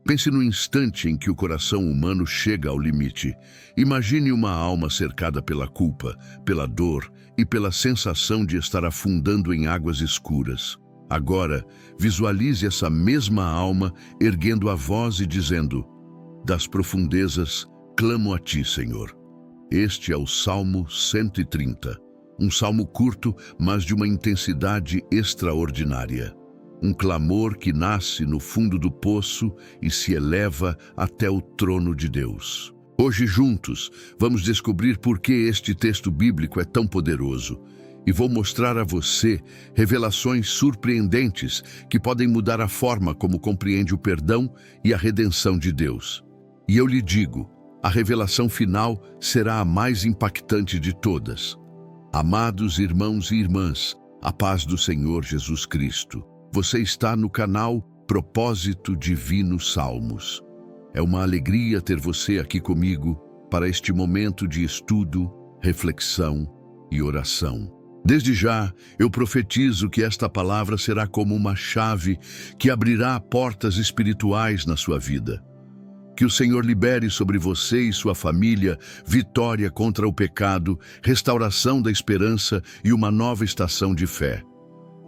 Pense no instante em que o coração humano chega ao limite. Imagine uma alma cercada pela culpa, pela dor e pela sensação de estar afundando em águas escuras. Agora, visualize essa mesma alma erguendo a voz e dizendo: das profundezas, clamo a ti, Senhor. Este é o Salmo 130, um salmo curto, mas de uma intensidade extraordinária. Um clamor que nasce no fundo do poço e se eleva até o trono de Deus. Hoje, juntos, vamos descobrir por que este texto bíblico é tão poderoso. E vou mostrar a você revelações surpreendentes que podem mudar a forma como compreende o perdão e a redenção de Deus. E eu lhe digo, a revelação final será a mais impactante de todas. Amados irmãos e irmãs, a paz do Senhor Jesus Cristo. Você está no canal Propósito Divino Salmos. É uma alegria ter você aqui comigo para este momento de estudo, reflexão e oração. Desde já, eu profetizo que esta palavra será como uma chave que abrirá portas espirituais na sua vida. Que o Senhor libere sobre você e sua família vitória contra o pecado, restauração da esperança e uma nova estação de fé.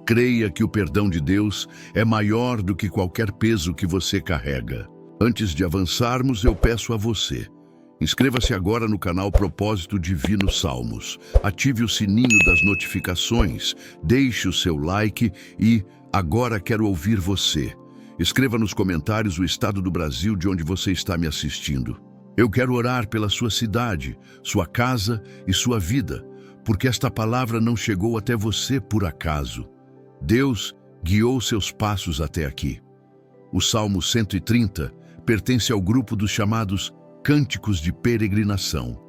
Creia que o perdão de Deus é maior do que qualquer peso que você carrega. Antes de avançarmos, eu peço a você: inscreva-se agora no canal Propósito Divino Salmos, ative o sininho das notificações, deixe o seu like e, agora quero ouvir você. Escreva nos comentários o estado do Brasil de onde você está me assistindo. Eu quero orar pela sua cidade, sua casa e sua vida, porque esta palavra não chegou até você por acaso. Deus guiou seus passos até aqui. O Salmo 130 pertence ao grupo dos chamados Cânticos de Peregrinação.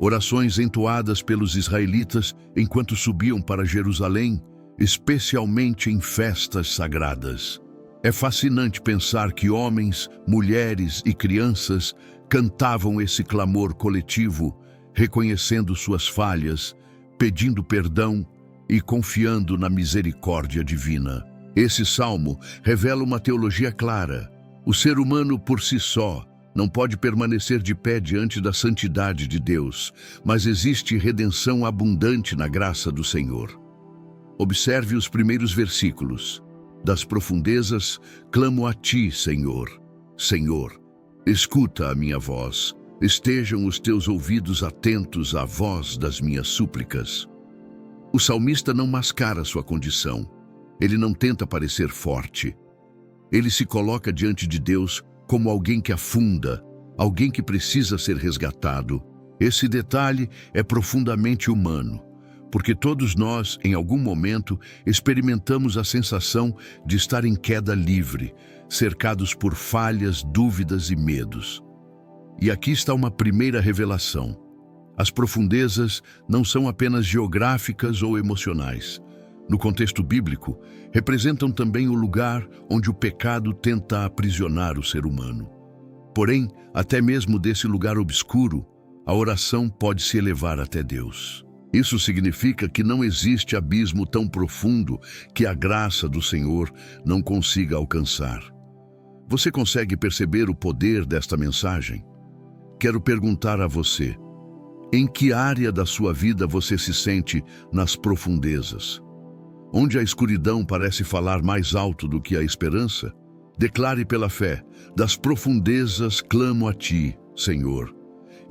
Orações entoadas pelos israelitas enquanto subiam para Jerusalém, especialmente em festas sagradas. É fascinante pensar que homens, mulheres e crianças cantavam esse clamor coletivo, reconhecendo suas falhas, pedindo perdão e confiando na misericórdia divina. Esse salmo revela uma teologia clara. O ser humano por si só não pode permanecer de pé diante da santidade de Deus, mas existe redenção abundante na graça do Senhor. Observe os primeiros versículos. Das profundezas, clamo a ti, Senhor. Senhor, escuta a minha voz. Estejam os teus ouvidos atentos à voz das minhas súplicas. O salmista não mascara sua condição. Ele não tenta parecer forte. Ele se coloca diante de Deus como alguém que afunda, alguém que precisa ser resgatado. Esse detalhe é profundamente humano, porque todos nós, em algum momento, experimentamos a sensação de estar em queda livre, cercados por falhas, dúvidas e medos. E aqui está uma primeira revelação. As profundezas não são apenas geográficas ou emocionais. No contexto bíblico, representam também o lugar onde o pecado tenta aprisionar o ser humano. Porém, até mesmo desse lugar obscuro, a oração pode se elevar até Deus. Isso significa que não existe abismo tão profundo que a graça do Senhor não consiga alcançar. Você consegue perceber o poder desta mensagem? Quero perguntar a você: em que área da sua vida você se sente nas profundezas? Onde a escuridão parece falar mais alto do que a esperança? Declare pela fé: das profundezas clamo a ti, Senhor.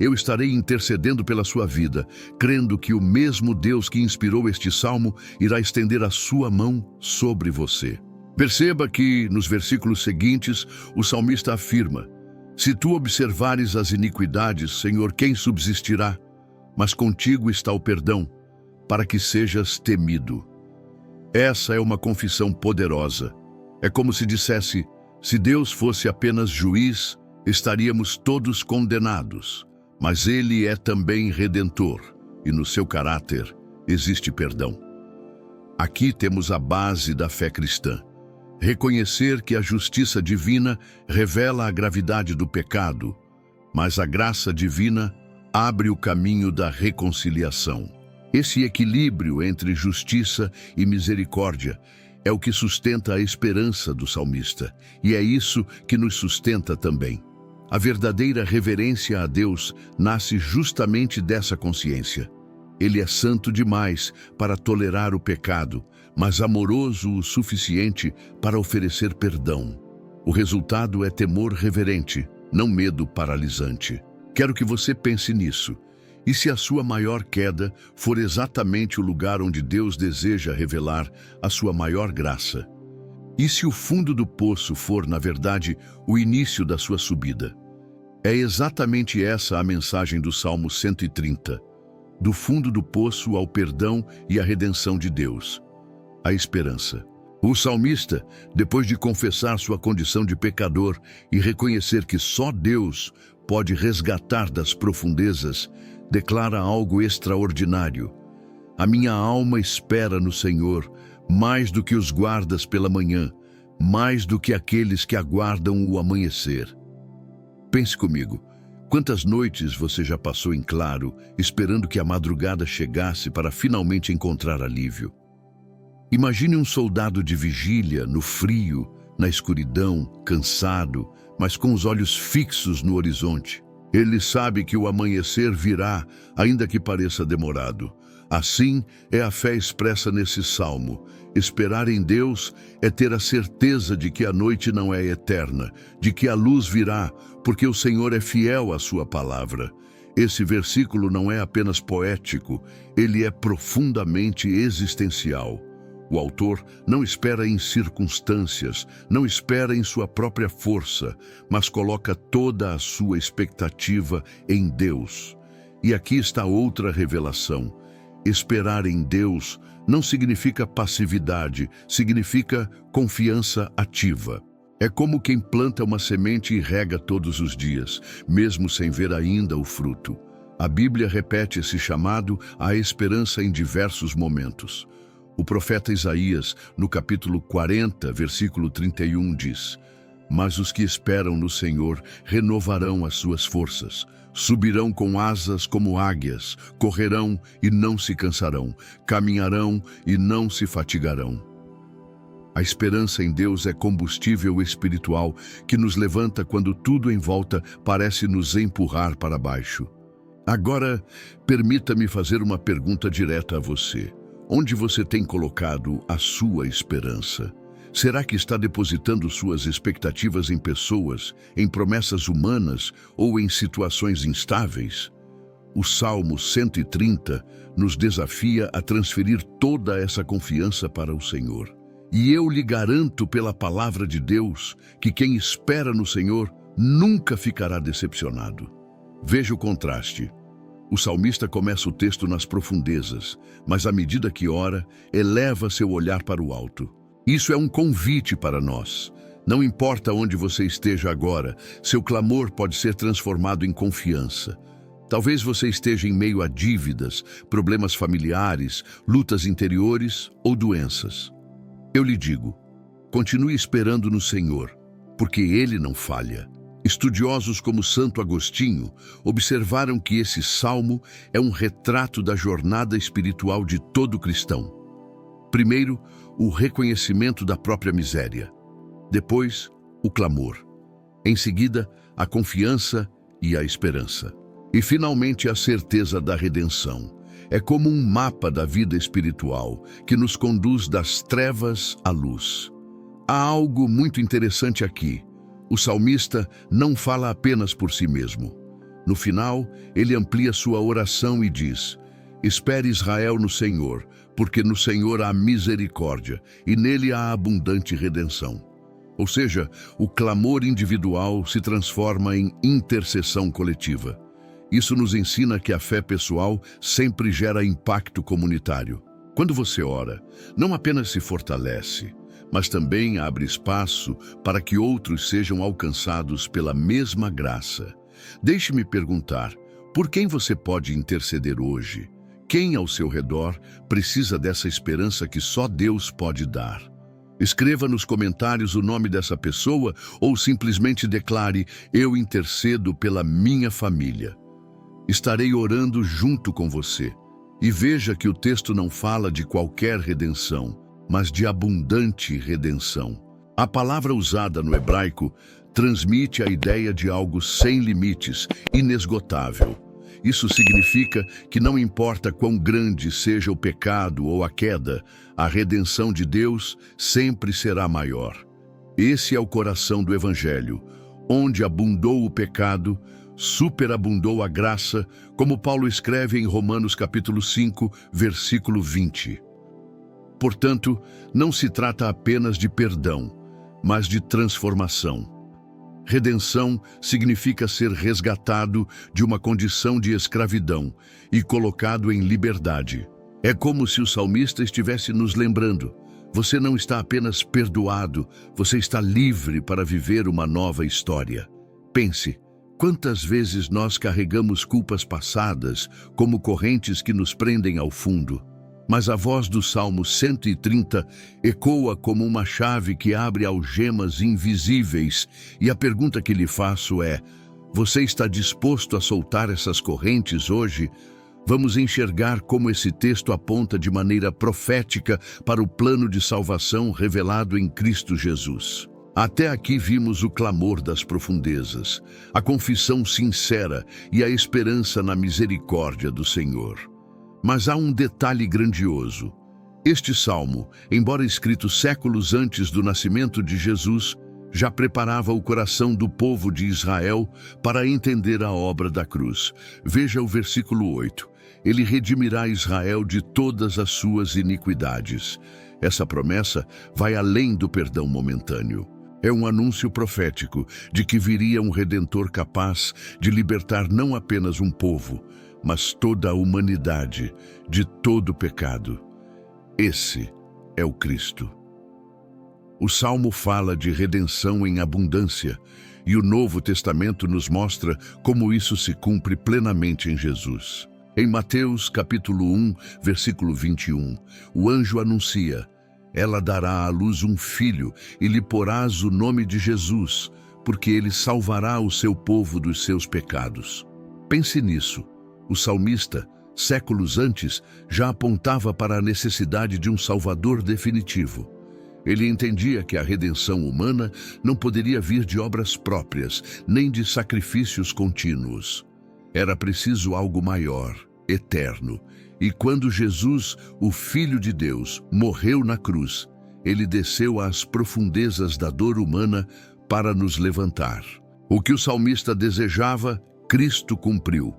Eu estarei intercedendo pela sua vida, crendo que o mesmo Deus que inspirou este salmo irá estender a sua mão sobre você. Perceba que, nos versículos seguintes, o salmista afirma: se tu observares as iniquidades, Senhor, quem subsistirá? Mas contigo está o perdão, para que sejas temido. Essa é uma confissão poderosa. É como se dissesse: se Deus fosse apenas juiz, estaríamos todos condenados. Mas Ele é também redentor, e no seu caráter existe perdão. Aqui temos a base da fé cristã. Reconhecer que a justiça divina revela a gravidade do pecado, mas a graça divina abre o caminho da reconciliação. Esse equilíbrio entre justiça e misericórdia É o que sustenta a esperança do salmista, e é isso que nos sustenta também. A verdadeira reverência a Deus nasce justamente dessa consciência. Ele é santo demais para tolerar o pecado, mas amoroso o suficiente para oferecer perdão. O resultado é temor reverente, não medo paralisante. Quero que você pense nisso. E se a sua maior queda for exatamente o lugar onde Deus deseja revelar a sua maior graça? E se o fundo do poço for, na verdade, o início da sua subida? É exatamente essa a mensagem do Salmo 130. Do fundo do poço ao perdão e à redenção de Deus. A esperança. O salmista, depois de confessar sua condição de pecador e reconhecer que só Deus pode resgatar das profundezas, declara algo extraordinário. A minha alma espera no Senhor, mais do que os guardas pela manhã, mais do que aqueles que aguardam o amanhecer. Pense comigo, quantas noites você já passou em claro, esperando que a madrugada chegasse para finalmente encontrar alívio? Imagine um soldado de vigília, no frio, na escuridão, cansado, mas com os olhos fixos no horizonte. Ele sabe que o amanhecer virá, ainda que pareça demorado. Assim é a fé expressa nesse salmo. Esperar em Deus é ter a certeza de que a noite não é eterna, de que a luz virá, porque o Senhor é fiel à sua palavra. Esse versículo não é apenas poético, ele é profundamente existencial. O autor não espera em circunstâncias, não espera em sua própria força, mas coloca toda a sua expectativa em Deus. E aqui está outra revelação. Esperar em Deus não significa passividade, significa confiança ativa. É como quem planta uma semente e rega todos os dias, mesmo sem ver ainda o fruto. A Bíblia repete esse chamado à esperança em diversos momentos. O profeta Isaías, no capítulo 40, versículo 31, diz: Mas os que esperam no Senhor renovarão as suas forças, subirão com asas como águias, correrão e não se cansarão, caminharão e não se fatigarão. A esperança em Deus é combustível espiritual que nos levanta quando tudo em volta parece nos empurrar para baixo. Agora, permita-me fazer uma pergunta direta a você. Onde você tem colocado a sua esperança? Será que está depositando suas expectativas em pessoas, em promessas humanas ou em situações instáveis? O Salmo 130 nos desafia a transferir toda essa confiança para o Senhor. E eu lhe garanto pela palavra de Deus que quem espera no Senhor nunca ficará decepcionado. Veja o contraste. O salmista começa o texto nas profundezas, mas à medida que ora, eleva seu olhar para o alto. Isso é um convite para nós. Não importa onde você esteja agora, seu clamor pode ser transformado em confiança. Talvez você esteja em meio a dívidas, problemas familiares, lutas interiores ou doenças. Eu lhe digo, continue esperando no Senhor, porque Ele não falha. Estudiosos como Santo Agostinho observaram que esse salmo é um retrato da jornada espiritual de todo cristão. Primeiro, o reconhecimento da própria miséria. Depois, o clamor. Em seguida, a confiança e a esperança. E finalmente, a certeza da redenção. É como um mapa da vida espiritual que nos conduz das trevas à luz. Há algo muito interessante aqui. O salmista não fala apenas por si mesmo. No final, ele amplia sua oração e diz: Espere Israel no Senhor, porque no Senhor há misericórdia e nele há abundante redenção. Ou seja, o clamor individual se transforma em intercessão coletiva. Isso nos ensina que a fé pessoal sempre gera impacto comunitário. Quando você ora, não apenas se fortalece, mas também abre espaço para que outros sejam alcançados pela mesma graça. Deixe-me perguntar, por quem você pode interceder hoje? Quem ao seu redor precisa dessa esperança que só Deus pode dar? Escreva nos comentários o nome dessa pessoa ou simplesmente declare: eu intercedo pela minha família. Estarei orando junto com você. E veja que o texto não fala de qualquer redenção, mas de abundante redenção. A palavra usada no hebraico transmite a ideia de algo sem limites, inesgotável. Isso significa que não importa quão grande seja o pecado ou a queda, a redenção de Deus sempre será maior. Esse é o coração do Evangelho. Onde abundou o pecado, superabundou a graça, como Paulo escreve em Romanos capítulo 5, versículo 20. Portanto, não se trata apenas de perdão, mas de transformação. Redenção significa ser resgatado de uma condição de escravidão e colocado em liberdade. É como se o salmista estivesse nos lembrando: você não está apenas perdoado, você está livre para viver uma nova história. Pense, quantas vezes nós carregamos culpas passadas como correntes que nos prendem ao fundo? Mas a voz do Salmo 130 ecoa como uma chave que abre algemas invisíveis, e a pergunta que lhe faço é: você está disposto a soltar essas correntes hoje? Vamos enxergar como esse texto aponta de maneira profética para o plano de salvação revelado em Cristo Jesus. Até aqui vimos o clamor das profundezas, a confissão sincera e a esperança na misericórdia do Senhor. Mas há um detalhe grandioso. Este salmo, embora escrito séculos antes do nascimento de Jesus, já preparava o coração do povo de Israel para entender a obra da cruz. Veja o versículo 8. Ele redimirá Israel de todas as suas iniquidades. Essa promessa vai além do perdão momentâneo. É um anúncio profético de que viria um Redentor capaz de libertar não apenas um povo, mas toda a humanidade de todo o pecado. Esse é o Cristo. O Salmo fala de redenção em abundância, e o Novo Testamento nos mostra como isso se cumpre plenamente em Jesus. Em Mateus capítulo 1, versículo 21, o anjo anuncia: ela dará à luz um filho e lhe porás o nome de Jesus, porque ele salvará o seu povo dos seus pecados. Pense nisso. O salmista, séculos antes, já apontava para a necessidade de um Salvador definitivo. Ele entendia que a redenção humana não poderia vir de obras próprias, nem de sacrifícios contínuos. Era preciso algo maior, eterno. E quando Jesus, o Filho de Deus, morreu na cruz, ele desceu às profundezas da dor humana para nos levantar. O que o salmista desejava, Cristo cumpriu.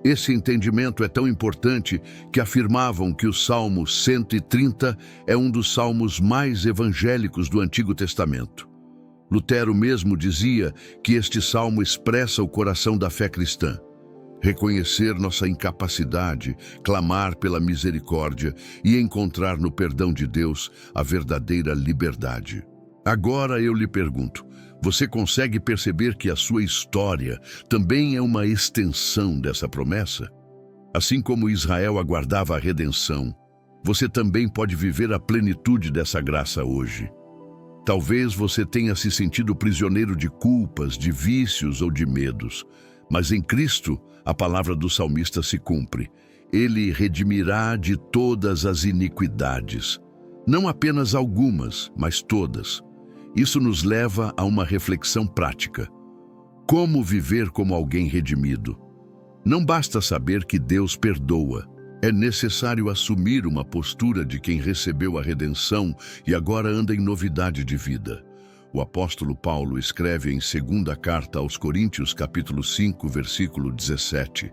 Esse entendimento é tão importante que afirmavam que o Salmo 130 é um dos salmos mais evangélicos do Antigo Testamento. Lutero mesmo dizia que este salmo expressa o coração da fé cristã. Reconhecer nossa incapacidade, clamar pela misericórdia e encontrar no perdão de Deus a verdadeira liberdade. Agora eu lhe pergunto: você consegue perceber que a sua história também é uma extensão dessa promessa? Assim como Israel aguardava a redenção, você também pode viver a plenitude dessa graça hoje. Talvez você tenha se sentido prisioneiro de culpas, de vícios ou de medos, mas em Cristo a palavra do salmista se cumpre. Ele redimirá de todas as iniquidades. Não apenas algumas, mas todas. Isso nos leva a uma reflexão prática. Como viver como alguém redimido? Não basta saber que Deus perdoa. É necessário assumir uma postura de quem recebeu a redenção e agora anda em novidade de vida. O apóstolo Paulo escreve em 2ª carta aos Coríntios, capítulo 5, versículo 17.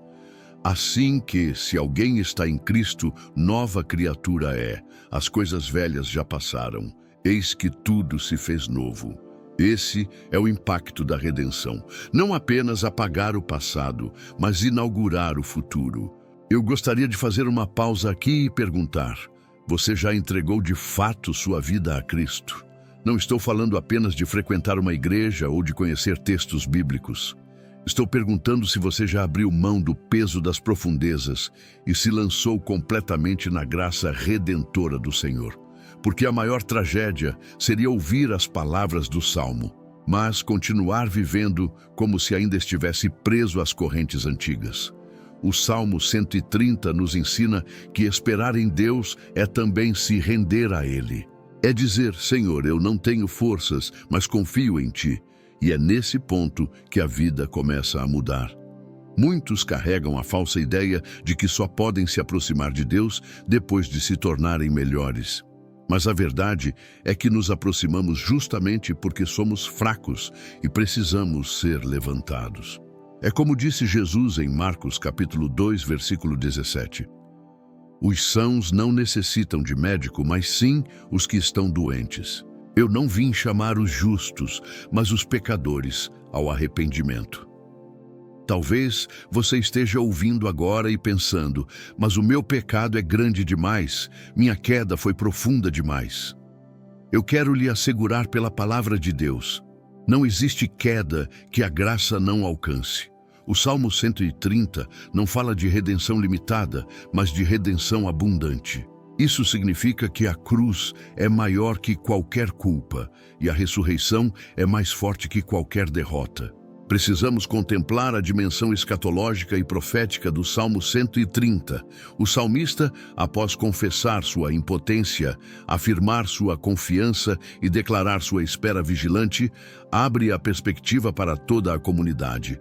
Assim que, se alguém está em Cristo, nova criatura é. As coisas velhas já passaram. Eis que tudo se fez novo. Esse é o impacto da redenção. Não apenas apagar o passado, mas inaugurar o futuro. Eu gostaria de fazer uma pausa aqui e perguntar: você já entregou de fato sua vida a Cristo? Não estou falando apenas de frequentar uma igreja ou de conhecer textos bíblicos. Estou perguntando se você já abriu mão do peso das profundezas e se lançou completamente na graça redentora do Senhor. Porque a maior tragédia seria ouvir as palavras do Salmo, mas continuar vivendo como se ainda estivesse preso às correntes antigas. O Salmo 130 nos ensina que esperar em Deus é também se render a Ele. É dizer, Senhor, eu não tenho forças, mas confio em Ti. E é nesse ponto que a vida começa a mudar. Muitos carregam a falsa ideia de que só podem se aproximar de Deus depois de se tornarem melhores. Mas a verdade é que nos aproximamos justamente porque somos fracos e precisamos ser levantados. É como disse Jesus em Marcos capítulo 2, versículo 17. Os sãos não necessitam de médico, mas sim os que estão doentes. Eu não vim chamar os justos, mas os pecadores ao arrependimento. Talvez você esteja ouvindo agora e pensando, mas o meu pecado é grande demais, minha queda foi profunda demais. Eu quero lhe assegurar pela palavra de Deus, não existe queda que a graça não alcance. O Salmo 130 não fala de redenção limitada, mas de redenção abundante. Isso significa que a cruz é maior que qualquer culpa e a ressurreição é mais forte que qualquer derrota. Precisamos contemplar a dimensão escatológica e profética do Salmo 130. O salmista, após confessar sua impotência, afirmar sua confiança e declarar sua espera vigilante, abre a perspectiva para toda a comunidade.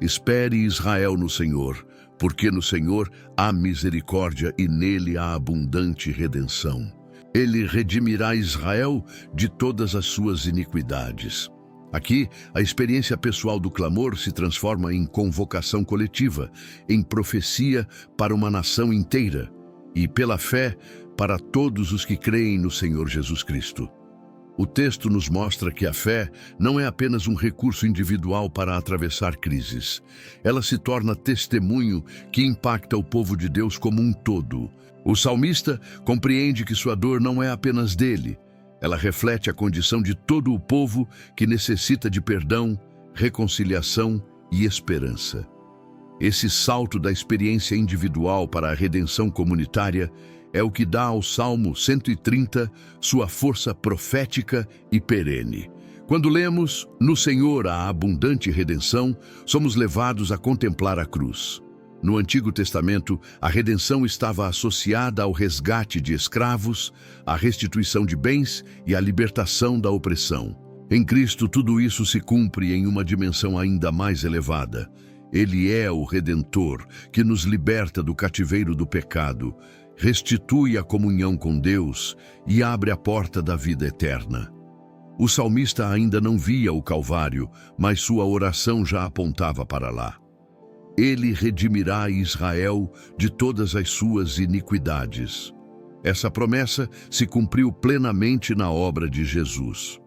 Espere Israel no Senhor, porque no Senhor há misericórdia e nele há abundante redenção. Ele redimirá Israel de todas as suas iniquidades. Aqui, a experiência pessoal do clamor se transforma em convocação coletiva, em profecia para uma nação inteira e, pela fé, para todos os que creem no Senhor Jesus Cristo. O texto nos mostra que a fé não é apenas um recurso individual para atravessar crises. Ela se torna testemunho que impacta o povo de Deus como um todo. O salmista compreende que sua dor não é apenas dele. Ela reflete a condição de todo o povo que necessita de perdão, reconciliação e esperança. Esse salto da experiência individual para a redenção comunitária é o que dá ao Salmo 130 sua força profética e perene. Quando lemos, no Senhor há abundante redenção, somos levados a contemplar a cruz. No Antigo Testamento, a redenção estava associada ao resgate de escravos, à restituição de bens e à libertação da opressão. Em Cristo, tudo isso se cumpre em uma dimensão ainda mais elevada. Ele é o Redentor, que nos liberta do cativeiro do pecado, restitui a comunhão com Deus e abre a porta da vida eterna. O salmista ainda não via o Calvário, mas sua oração já apontava para lá. Ele redimirá Israel de todas as suas iniquidades. Essa promessa se cumpriu plenamente na obra de Jesus.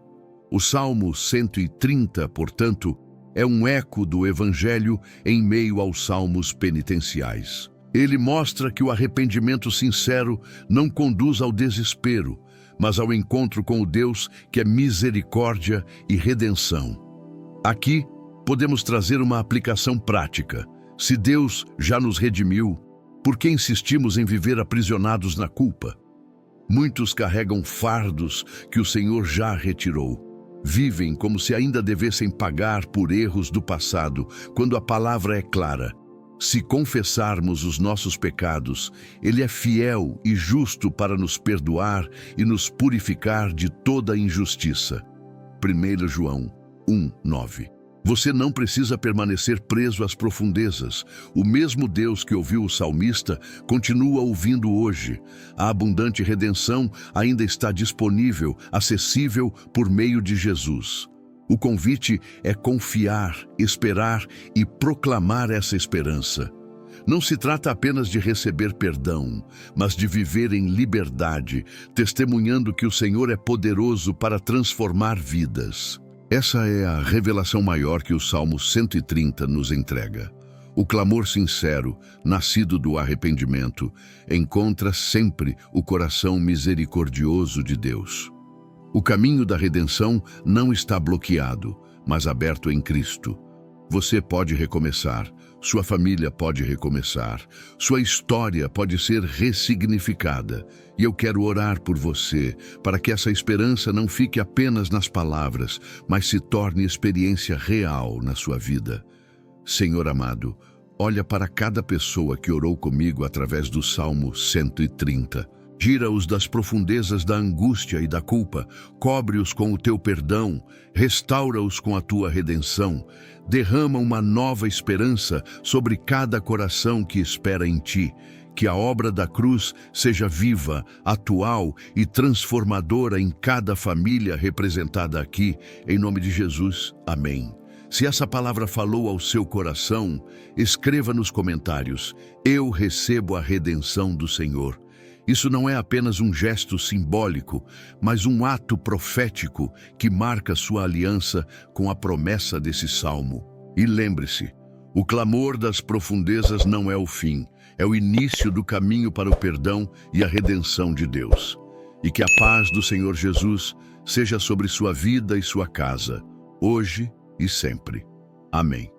O Salmo 130, portanto, é um eco do Evangelho em meio aos salmos penitenciais. Ele mostra que o arrependimento sincero não conduz ao desespero, mas ao encontro com o Deus que é misericórdia e redenção. Aqui, podemos trazer uma aplicação prática. Se Deus já nos redimiu, por que insistimos em viver aprisionados na culpa? Muitos carregam fardos que o Senhor já retirou. Vivem como se ainda devessem pagar por erros do passado, quando a palavra é clara. Se confessarmos os nossos pecados, Ele é fiel e justo para nos perdoar e nos purificar de toda injustiça. 1 João 1:9. Você não precisa permanecer preso às profundezas. O mesmo Deus que ouviu o salmista continua ouvindo hoje. A abundante redenção ainda está disponível, acessível por meio de Jesus. O convite é confiar, esperar e proclamar essa esperança. Não se trata apenas de receber perdão, mas de viver em liberdade, testemunhando que o Senhor é poderoso para transformar vidas. Essa é a revelação maior que o Salmo 130 nos entrega. O clamor sincero, nascido do arrependimento, encontra sempre o coração misericordioso de Deus. O caminho da redenção não está bloqueado, mas aberto em Cristo. Você pode recomeçar, sua família pode recomeçar, sua história pode ser ressignificada. E eu quero orar por você, para que essa esperança não fique apenas nas palavras, mas se torne experiência real na sua vida. Senhor amado, olha para cada pessoa que orou comigo através do Salmo 130. Tira-os das profundezas da angústia e da culpa, cobre-os com o teu perdão, restaura-os com a tua redenção, derrama uma nova esperança sobre cada coração que espera em ti. Que a obra da cruz seja viva, atual e transformadora em cada família representada aqui, em nome de Jesus. Amém. Se essa palavra falou ao seu coração, escreva nos comentários: eu recebo a redenção do Senhor. Isso não é apenas um gesto simbólico, mas um ato profético que marca sua aliança com a promessa desse salmo. E lembre-se, o clamor das profundezas não é o fim, é o início do caminho para o perdão e a redenção de Deus. E que a paz do Senhor Jesus seja sobre sua vida e sua casa, hoje e sempre. Amém.